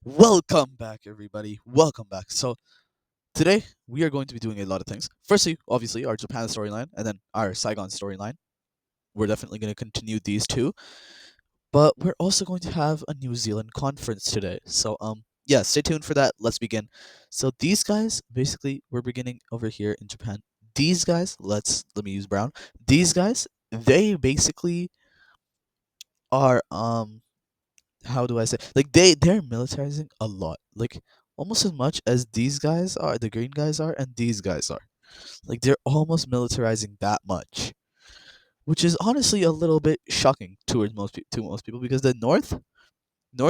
Welcome back, everybody. Welcome back. So, today we are going to be doing a lot of things. Firstly, obviously, our Japan storyline and then our Saigon storyline. We're definitely going to continue these two, but we're also going to have a New Zealand conference today. So, yeah, stay tuned for that. Let's begin. So, these guys, basically, we're beginning over here in Japan. These guys, let me use brown. These guys, they basically are how do I say, like, they're militarizing a lot, like almost as much as these guys are, the green guys are, and these guys are. Like they're almost militarizing that much, which is honestly a little bit shocking towards to most people because the north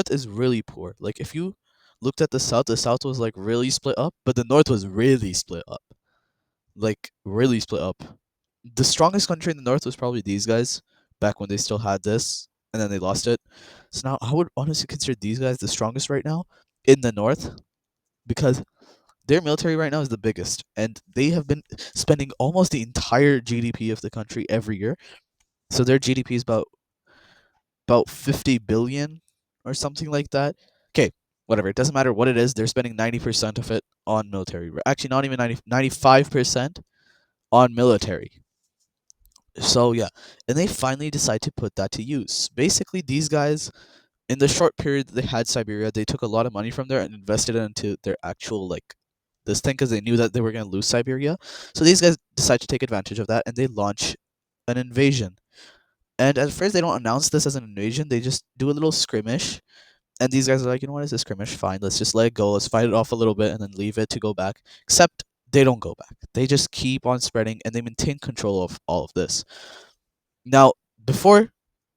is really poor. Like if you looked at the south was like really split up, but the north was really split up, like really split up. The strongest country in the north was probably these guys back when they still had this, and then they lost it. So now I would honestly consider these guys the strongest right now in the north because their military right now is the biggest, and they have been spending almost the entire GDP of the country every year. So their GDP is about 50 billion or something like that. Okay, whatever. It doesn't matter what it is. They're spending 90% of it on military. Actually, not even 95% on military. So yeah, and they finally decide to put that to use. Basically, these guys, in the short period that they had Siberia, they took a lot of money from there and invested it into their actual like this thing because they knew that they were going to lose Siberia. So these guys decide to take advantage of that and they launch an invasion. And at first, they don't announce this as an invasion. They just do a little skirmish. And these guys are like, you know what, is this skirmish? Fine, let's just let it go. Let's fight it off a little bit and then leave it to go back. Except they don't go back. They just keep on spreading and they maintain control of all of this. Now, before,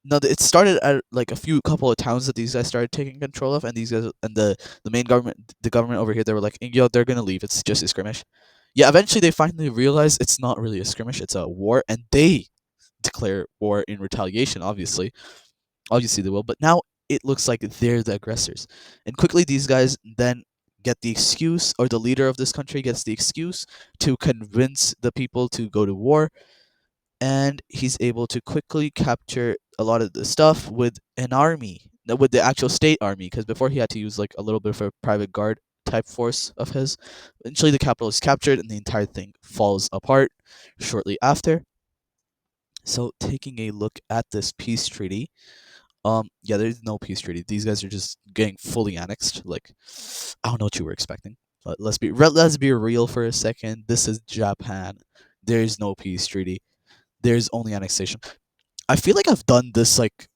no, it started at like a few couple of towns that these guys started taking control of, and these guys and the main government, the government over here, they were like, yo, they're gonna leave. It's just a skirmish. Yeah, eventually they finally realize it's not really a skirmish; it's a war, and they declare war in retaliation. Obviously they will. But now it looks like they're the aggressors, and quickly these guys then get the excuse, or the leader of this country gets the excuse to convince the people to go to war, and he's able to quickly capture a lot of the stuff with an army, with the actual state army, because before he had to use like a little bit of a private guard type force of his. Eventually, the capital is captured, and the entire thing falls apart shortly after. So, taking a look at this peace treaty, yeah, there's no peace treaty. These guys are just getting fully annexed. Like, I don't know what you were expecting, but let's be real for a second. This is Japan. There's no peace treaty. There's only annexation. I feel like I've done this like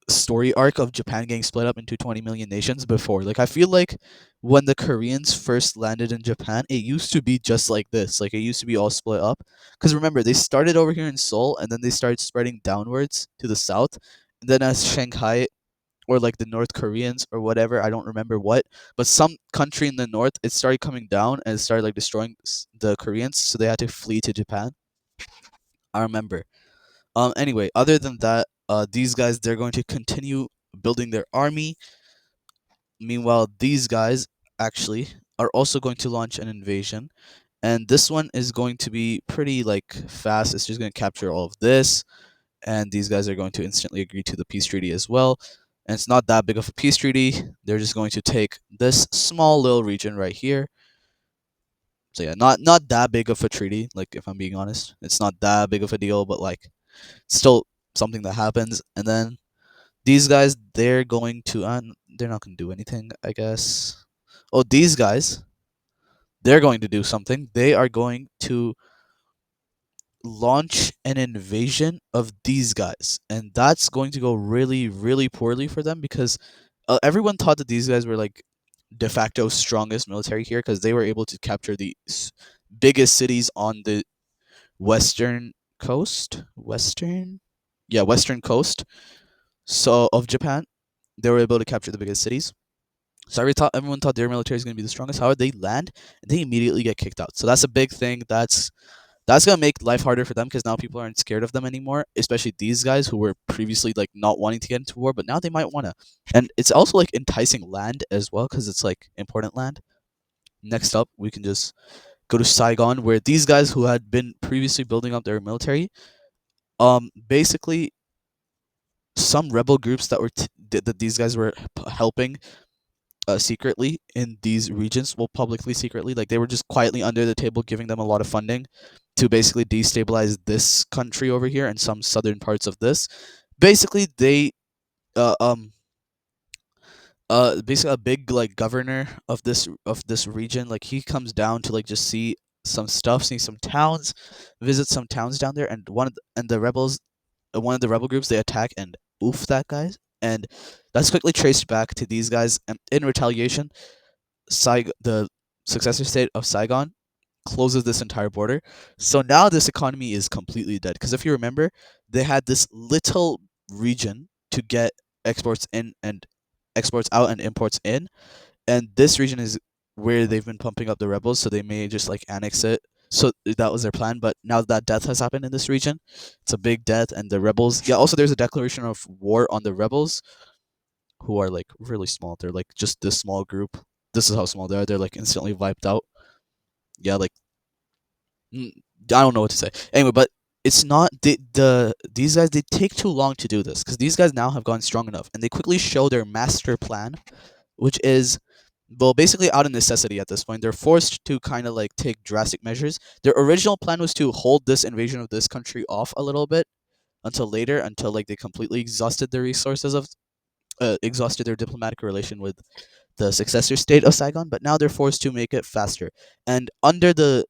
story arc of Japan getting split up into 20 million nations before. Like I feel like when the Koreans first landed in Japan, it used to be just like this. Like it used to be all split up. Cuz remember, they started over here in Seoul and then they started spreading downwards to the south. And then as Shanghai or like the North Koreans or whatever, I don't remember what, but some country in the north, it started coming down and it started like destroying the Koreans, so they had to flee to Japan. I remember. Anyway, other than that, these guys, they're going to continue building their army. Meanwhile, these guys actually are also going to launch an invasion, and this one is going to be pretty like fast. It's just going to capture all of this, and these guys are going to instantly agree to the peace treaty as well. And it's not that big of a peace treaty. They're just going to take this small little region right here. So yeah, not that big of a treaty. Like if I'm being honest, it's not that big of a deal, but like still something that happens. And then these guys, they're going to they're not going to do anything, I guess. Oh, these guys, they're going to do something. They are going to launch an invasion of these guys, and that's going to go really really poorly for them because everyone thought that these guys were like de facto strongest military here because they were able to capture the biggest cities on the western coast, western coast, so of Japan. They were able to capture the biggest cities. So everyone thought their military is going to be the strongest. However, they land and they immediately get kicked out. So that's a big thing. That's gonna make life harder for them because now people aren't scared of them anymore. Especially these guys who were previously like not wanting to get into war, but now they might wanna. And it's also like enticing land as well because it's like important land. Next up, we can just go to Saigon, where these guys who had been previously building up their military, basically some rebel groups that these guys were helping, secretly in these regions, well, publicly secretly, like they were just quietly under the table giving them a lot of funding to basically destabilize this country over here and some southern parts of this. Basically, they uh, um basically a big like governor of this region, like he comes down to like just see some stuff, see some towns, visit some towns down there, and and the rebels, one of the rebel groups, they attack and oof that guy, and that's quickly traced back to these guys, and in retaliation, the successor state of Saigon closes this entire border. So now this economy is completely dead. Because if you remember, they had this little region to get exports in and exports out and imports in, and this region is where they've been pumping up the rebels. So they may just like annex it. So that was their plan. But now that death has happened in this region, it's a big death, and the rebels. Yeah. Also, there's a declaration of war on the rebels, who are like really small. They're like just this small group. This is how small they are. They're like instantly wiped out. Yeah, like mm, I don't know what to say. Anyway, but it's not these guys. They take too long to do this because these guys now have gone strong enough, and they quickly show their master plan, which is, well, basically out of necessity at this point. They're forced to kind of like take drastic measures. Their original plan was to hold this invasion of this country off a little bit until later, until like they completely exhausted their resources of exhausted their diplomatic relation with the successor state of Saigon. But now they're forced to make it faster, and under the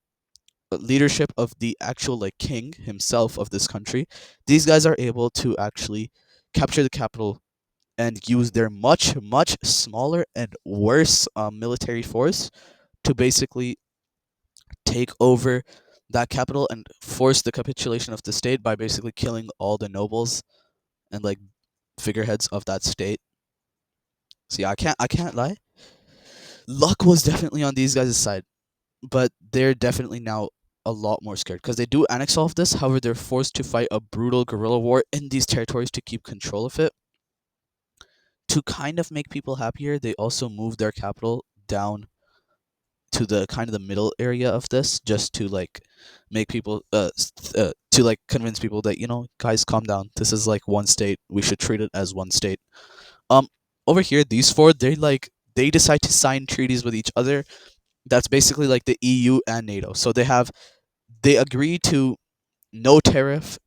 leadership of the actual like king himself of this country, these guys are able to actually capture the capital and use their much smaller and worse military force to basically take over that capital and force the capitulation of the state by basically killing all the nobles and like figureheads of that state. So yeah, I can't lie. Luck was definitely on these guys' side, but they're definitely now a lot more scared because they do annex all of this. However, they're forced to fight a brutal guerrilla war in these territories to keep control of it. To kind of make people happier, they also move their capital down to the kind of the middle area of this, just to like make people to like convince people that, guys, calm down. This is like one state. We should treat it as one state. Um, over here, these four, they decide to sign treaties with each other. That's basically like the EU and NATO. So they agree to no tariff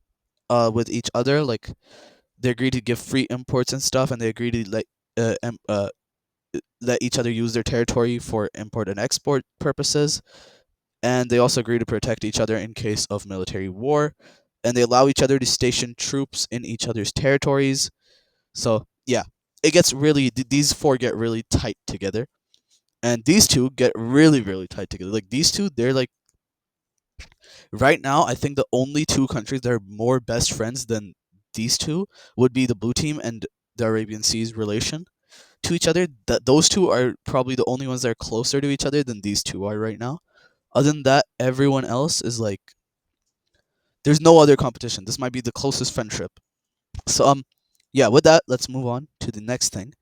with each other. Like they agree to give free imports and stuff, and they agree to let each other use their territory for import and export purposes. And they also agree to protect each other in case of military war. And they allow each other to station troops in each other's territories. So yeah, it gets really these four get really tight together, and these two get really tight together. Like these two, they're like right now. I think the only two countries that are more best friends than these two would be the Blue Team and the Arabian Sea's relation to each other. That those two are probably the only ones that are closer to each other than these two are right now. Other than that, everyone else is like there's no other competition. This might be the closest friendship. So yeah, with that, let's move on to the next thing,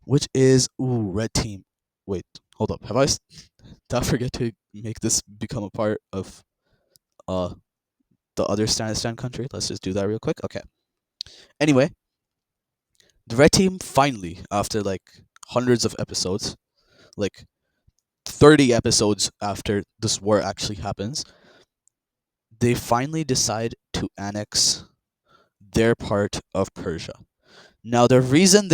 which is red team. Wait, hold up. Did I forget to make this become a part of uh the other Stanistan country? Let's just do that real quick. Okay. Anyway, the red team finally, after like hundreds of episodes, like 30 episodes after this war actually happens, they finally decide to annex their part of Persia. Now, the reason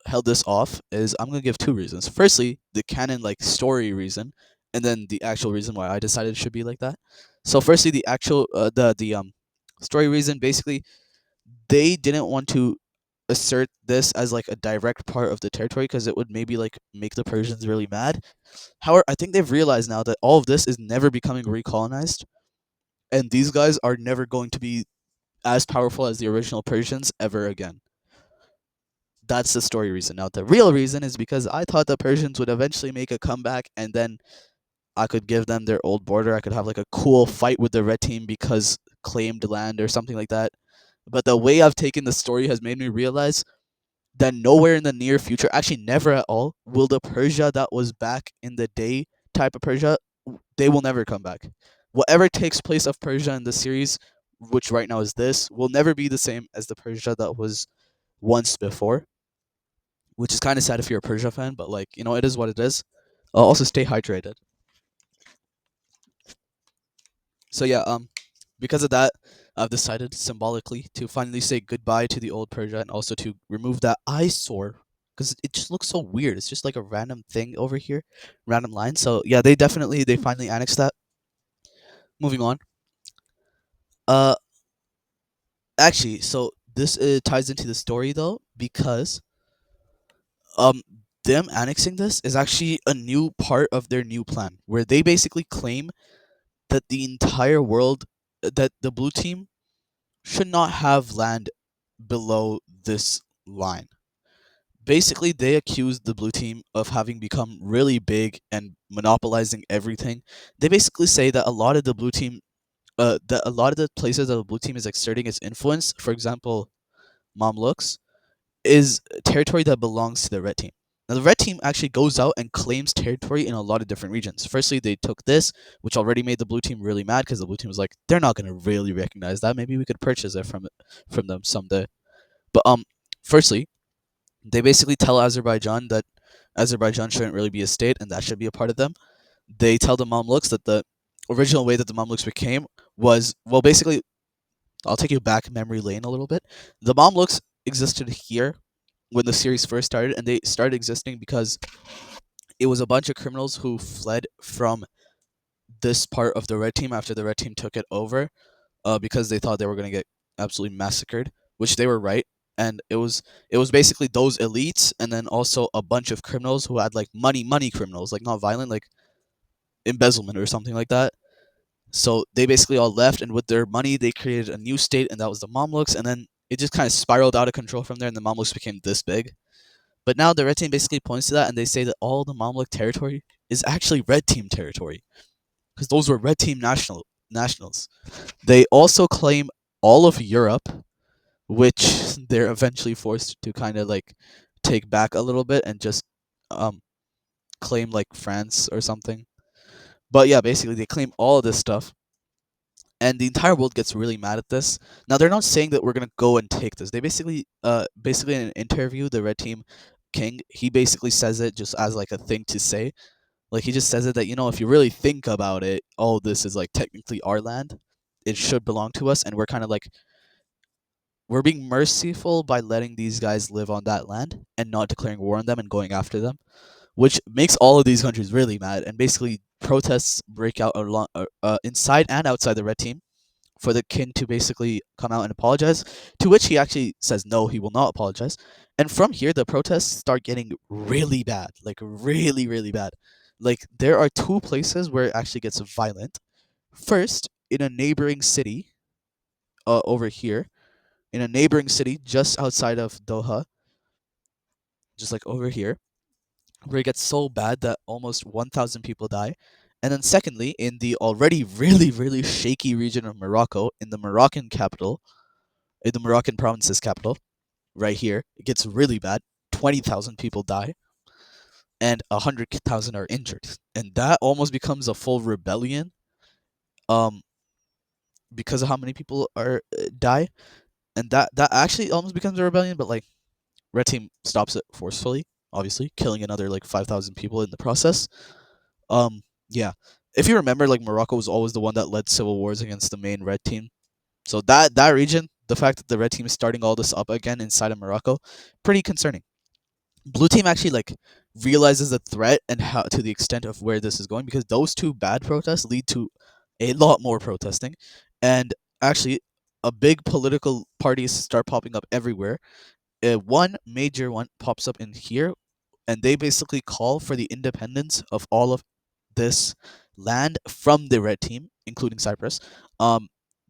held this off is I'm gonna give two reasons. Firstly, the canon like story reason, and then the actual reason why I decided it should be like that. So, firstly, the actual the story reason. Basically, they didn't want to assert this as like a direct part of the territory because it would maybe like make the Persians really mad. However, I think they've realized now that all of this is never becoming recolonized, and these guys are never going to be as powerful as the original Persians ever again. That's the story reason. Now, the real reason is because I thought the Persians would eventually make a comeback, and then I could give them their old border. I could have like a cool fight with the red team because claimed land or something like that. But the way I've taken the story has made me realize that nowhere in the near future, actually never at all, will the Persia that was back in the day type of Persia, they will never come back. Whatever takes place of Persia in the series, which right now is this, will never be the same as the Persia that was once before. which is kind of sad if you're a Persia fan, but like it is what it is. Also, stay hydrated. So yeah, because of that, I've decided symbolically to finally say goodbye to the old Persia and also to remove that eyesore because it just looks so weird. It's just like a random thing over here, random line. So yeah, they finally annexed that. Moving on. Uh, actually, so this ties into the story though because um them annexing this is actually a new part of their new plan where they basically claim that the entire world that the blue team should not have land below this line. Basically, they accused the blue team of having become really big and monopolizing everything. They basically say that a lot of the places that the blue team is exerting its influence, for example, Mamluks, is territory that belongs to the red team. Now, the red team actually goes out and claims territory in a lot of different regions. Firstly, they took this, which already made the blue team really mad because the blue team was like, they're not going to really recognize that. Maybe we could purchase it from them someday. But firstly, they basically tell Azerbaijan that Azerbaijan shouldn't really be a state and that should be a part of them. They tell the Mamluks that the original way that the Mamluks became was, well, basically, I'll take you back memory lane a little bit. The Mamluks existed here when the series first started, and they started existing because it was a bunch of criminals who fled from this part of the red team after the red team took it over, because they thought they were going to get absolutely massacred, which they were right. And it was basically those elites and then also a bunch of criminals who had like money criminals, like not violent, like embezzlement or something like that. So they basically all left, and with their money they created a new state, and that was the Mamluks. And then it just kind of spiraled out of control from there, and the Mamluks became this big. But now the red team basically points to that, and they say that all the Mamluk territory is actually red team territory because those were red team nationals. They also claim all of Europe, which they're eventually forced to kind of like take back a little bit and just um claim like France or something. But yeah, basically they claim all of this stuff, and the entire world gets really mad at this. Now they're not saying that we're gonna go and take this. They basically in an interview, the red team king, he basically says it just as like a thing to say. Like he just says it that if you really think about it, all this is like technically our land. It should belong to us, and we're kind of like we're being merciful by letting these guys live on that land and not declaring war on them and going after them, which makes all of these countries really mad. And basically, protests break out inside and outside the red team for the king to basically come out and apologize. To which he actually says no, he will not apologize. And from here, the protests start getting really bad, like really, really bad. Like there are two places where it actually gets violent. First, in a neighboring city, over here, in a neighboring city just outside of Doha, just like over here, where it gets so bad that almost 1,000 people die. And then, secondly, in the already really, really shaky region of Morocco, in the Moroccan capital, in the Moroccan province's capital, right here, it gets really bad. 20,000 people die, and 100,000 are injured. And that almost becomes a full rebellion, um, because of how many people are die. And that actually almost becomes a rebellion, but like Red Team stops it forcefully, obviously, killing another like 5,000 people in the process. Um, yeah. If you remember, like Morocco was always the one that led civil wars against the main red team. So that region, the fact that the red team is starting all this up again inside of Morocco, pretty concerning. Blue team actually like realizes the threat and how to the extent of where this is going, because those two bad protests lead to a lot more protesting, and actually a big political parties start popping up everywhere. One major one pops up in here, and they basically call for the independence of all of this land from the red team, including Cyprus. Um,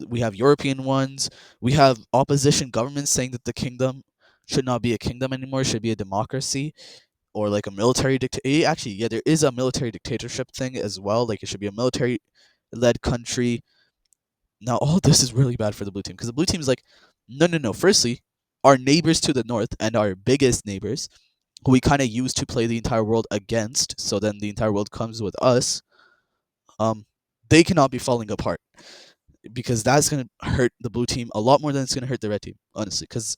we have European ones. We have opposition governments saying that the kingdom should not be a kingdom anymore; it should be a democracy or like a military dictator. Actually, yeah, there is a military dictatorship thing as well. Like it should be a military-led country. Now, all this is really bad for the blue team because the blue team is like, no, no, no. Firstly, our neighbors to the north and our biggest neighbors, who we kind of use to play the entire world against, so then the entire world comes with us, um, they cannot be falling apart because that's going to hurt the blue team a lot more than it's going to hurt the red team, honestly. Because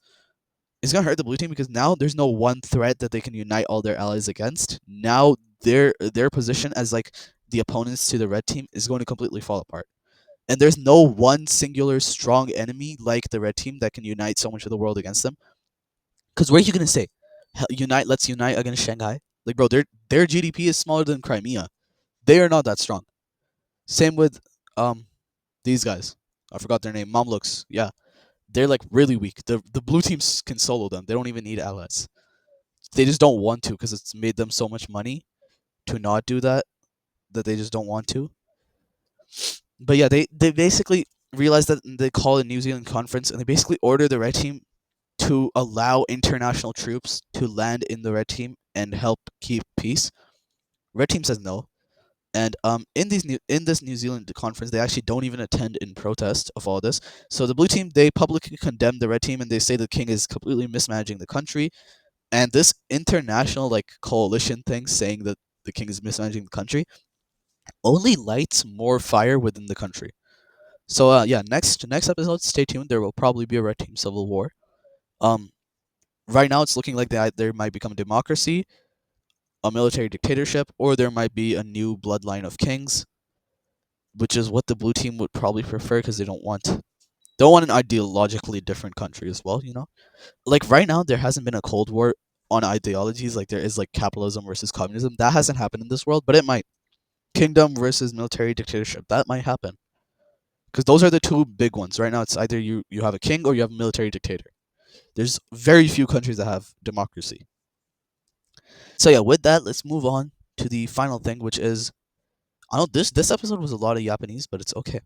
it's gonna hurt the blue team because now there's no one threat that they can unite all their allies against. Now their position as like the opponents to the red team is going to completely fall apart. And there's no one singular strong enemy like the red team that can unite so much of the world against them. Because what are you gonna say? Unite, let's unite against Shanghai. Like, bro, their GDP is smaller than Crimea. They are not that strong. Same with um these guys. I forgot their name. Mamluks. Yeah, they're like really weak. The blue teams can solo them. They don't even need allies. They just don't want to because it's made them so much money to not do that that they just don't want to. But yeah, they basically realized that they call a New Zealand conference and they basically order the red team to allow international troops to land in the red team and help keep peace. Red team says no. And in this New Zealand conference, they actually don't even attend in protest of all this. So the blue team, they publicly condemn the red team and they say the king is completely mismanaging the country. And this international like coalition thing saying that the king is mismanaging the country only lights more fire within the country. So yeah, next episode, stay tuned. There will probably be a red team civil war. Um, right now it's looking like there might become a democracy, a military dictatorship, or there might be a new bloodline of kings, which is what the blue team would probably prefer because they don't want an ideologically different country as well. Like right now there hasn't been a cold war on ideologies like there is like capitalism versus communism. That hasn't happened in this world, but it might. Kingdom versus military dictatorship, that might happen because those are the two big ones right now. It's either you have a king or you have a military dictator. There's very few countries that have democracy. So yeah, with that, let's move on to the final thing, which is I know this episode was a lot of Japanese, but it's okay.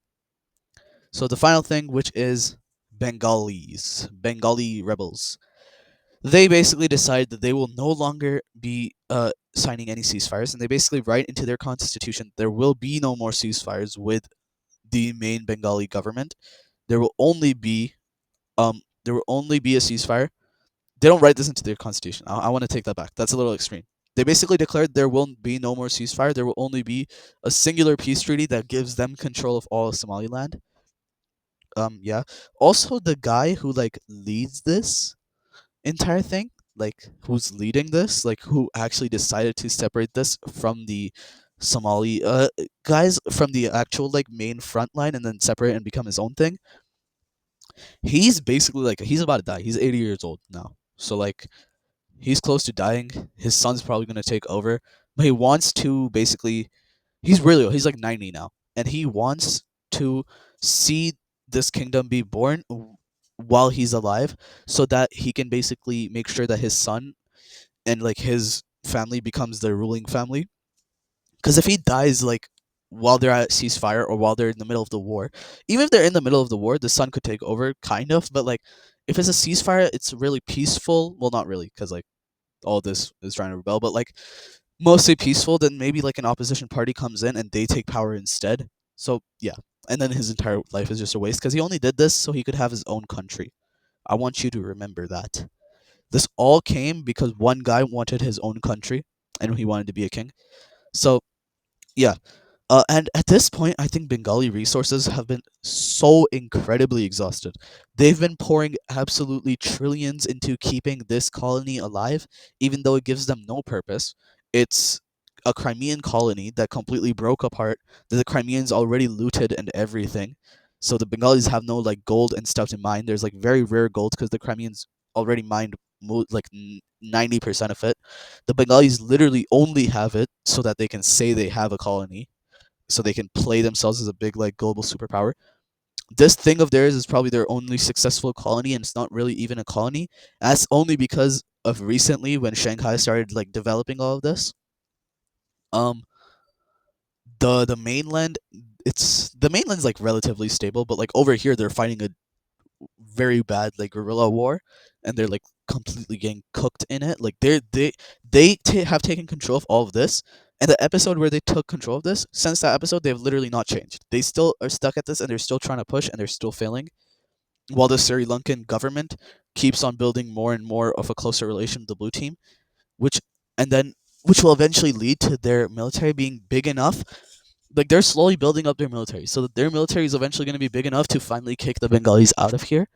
So the final thing, which is Bengali rebels. They basically decide that they will no longer be signing any ceasefires, and they basically write into their constitution there will be no more ceasefires with the main Bengali government. There will only be a ceasefire. They don't write this into their constitution. I want to take that back. That's a little extreme. They basically declared there will be no more ceasefire. There will only be a singular peace treaty that gives them control of all of Somaliland. Yeah. Also, the guy who like leads this entire thing, like who's leading this, like who actually decided to separate this from the Somali guys from the actual like main front line and then separate and become his own thing. He's basically like he's about to die. He's 80 years old now. So like he's close to dying. His son's probably going to take over, but he wants to basically he's really old. He's like 90 now and he wants to see this kingdom be born while he's alive so that he can basically make sure that his son and like his family becomes the ruling family. Because if he dies like while they're at ceasefire or while they're in the middle of the war, even if they're in the middle of the war, the son could take over, kind of. But like, if it's a ceasefire, it's really peaceful. Well, not really, because like all this is trying to rebel, but like mostly peaceful. Then maybe like an opposition party comes in and they take power instead. So yeah, and then his entire life is just a waste because he only did this so he could have his own country. I want you to remember that. This all came because one guy wanted his own country and he wanted to be a king. So yeah, and at this point, I think Bengali resources have been so incredibly exhausted. They've been pouring absolutely trillions into keeping this colony alive, even though it gives them no purpose. It's a Crimean colony that completely broke apart, that the Crimeans already looted and everything. So the Bengalis have no like gold and stuff to mine. There's like very rare gold because the Crimeans already mined like 90% of it. The Bengalis literally only have it so that they can say they have a colony, so they can play themselves as a big like global superpower. This thing of theirs is probably their only successful colony, and it's not really even a colony. That's only because of recently when Shanghai started like developing all of this. Um, the mainland, the mainland's like relatively stable, but like over here they're fighting a very bad like guerrilla war, and they're like completely getting cooked in it. Like have taken control of all of this. And the episode where they took control of this, since that episode, they've literally not changed. They still are stuck at this, and they're still trying to push, and they're still failing. While the Sri Lankan government keeps on building more and more of a closer relation with the blue team, which and then which will eventually lead to their military being big enough. Like they're slowly building up their military, so that their military is eventually going to be big enough to finally kick the Bengalis out of here,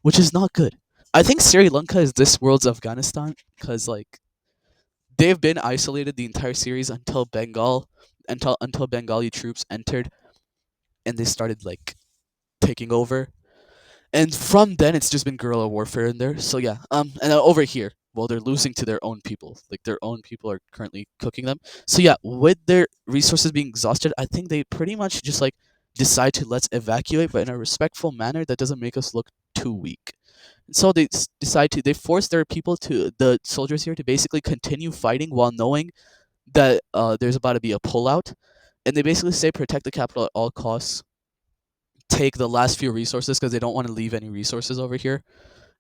which is not good. I think Sri Lanka is this world's Afghanistan because like they've been isolated the entire series until Bengali troops entered and they started like taking over. And from then it's just been guerrilla warfare in there. So yeah, and over here, well, they're losing to their own people. Like their own people are currently cooking them. So yeah, with their resources being exhausted, I think they pretty much just like decide to let's evacuate, but in a respectful manner that doesn't make us look too weak. And so they force their people to the soldiers here to basically continue fighting while knowing that there's about to be a pullout, and they basically say protect the capital at all costs, take the last few resources because they don't want to leave any resources over here.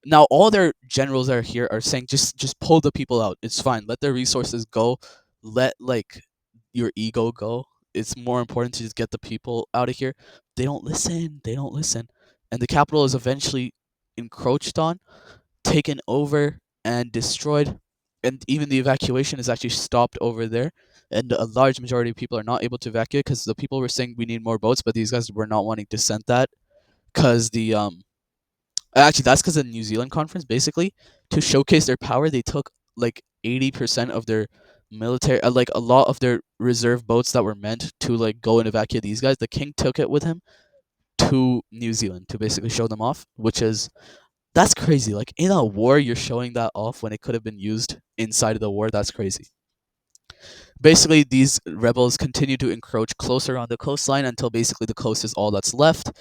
Now all their generals that are here are saying just pull the people out. It's fine. Let their resources go. Let like your ego go. It's more important to just get the people out of here. They don't listen. They don't listen. And the capital is eventually encroached on, taken over, and destroyed. And even the evacuation is actually stopped over there. And a large majority of people are not able to evacuate because the people were saying we need more boats, but these guys were not wanting to send that because the actually that's because of the New Zealand conference. Basically, to showcase their power, they took like 80% of their military, like a lot of their reserve boats that were meant to like go and evacuate these guys. The king took it with him to New Zealand to basically show them off, which is that's crazy. Like in a war, you're showing that off when it could have been used inside of the war. That's crazy. Basically, these rebels continue to encroach closer on the coastline until basically the coast is all that's left.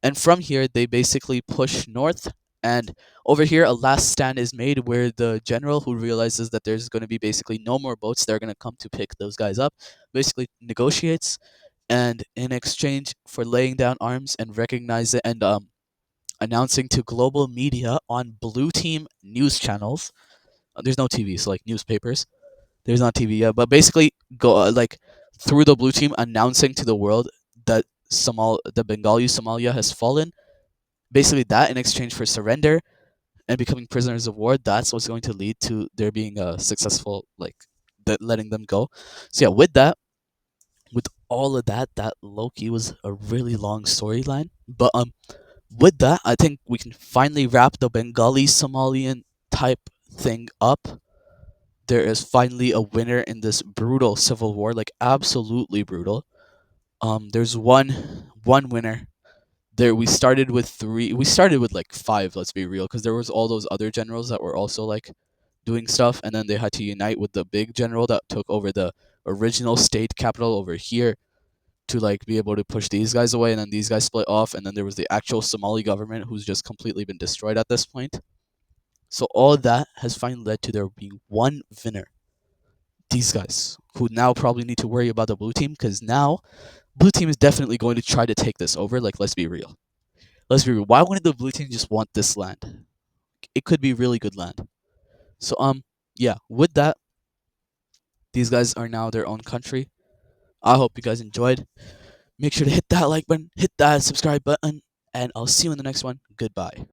And from here, they basically push north. And over here, a last stand is made where the general, who realizes that there's going to be basically no more boats, they're going to come to pick those guys up, basically negotiates. And in exchange for laying down arms and recognize it and announcing to global media on blue team news channels, there's no TV, so like newspapers, there's not TV yet, but basically go like through the blue team announcing to the world that the Bengali Somalia has fallen. Basically, that in exchange for surrender and becoming prisoners of war, that's what's going to lead to there being a successful like letting them go. So yeah, with all of that, that Loki was a really long storyline. But with that, I think we can finally wrap the Bengali Somalian type thing up. There is finally a winner in this brutal civil war, like absolutely brutal. There's one winner. There we started with like five, let's be real, because there was all those other generals that were also like doing stuff, and then they had to unite with the big general that took over the original state capital over here to like be able to push these guys away, and then these guys split off, and then there was the actual Somali government who's just completely been destroyed at this point. So all that has finally led to there being one winner. These guys who now probably need to worry about the blue team because now blue team is definitely going to try to take this over. Like let's be real. Let's be real. Why wouldn't the blue team just want this land? It could be really good land. So yeah, with that, these guys are now their own country. I hope you guys enjoyed. Make sure to hit that like button, hit that subscribe button, and I'll see you in the next one. Goodbye.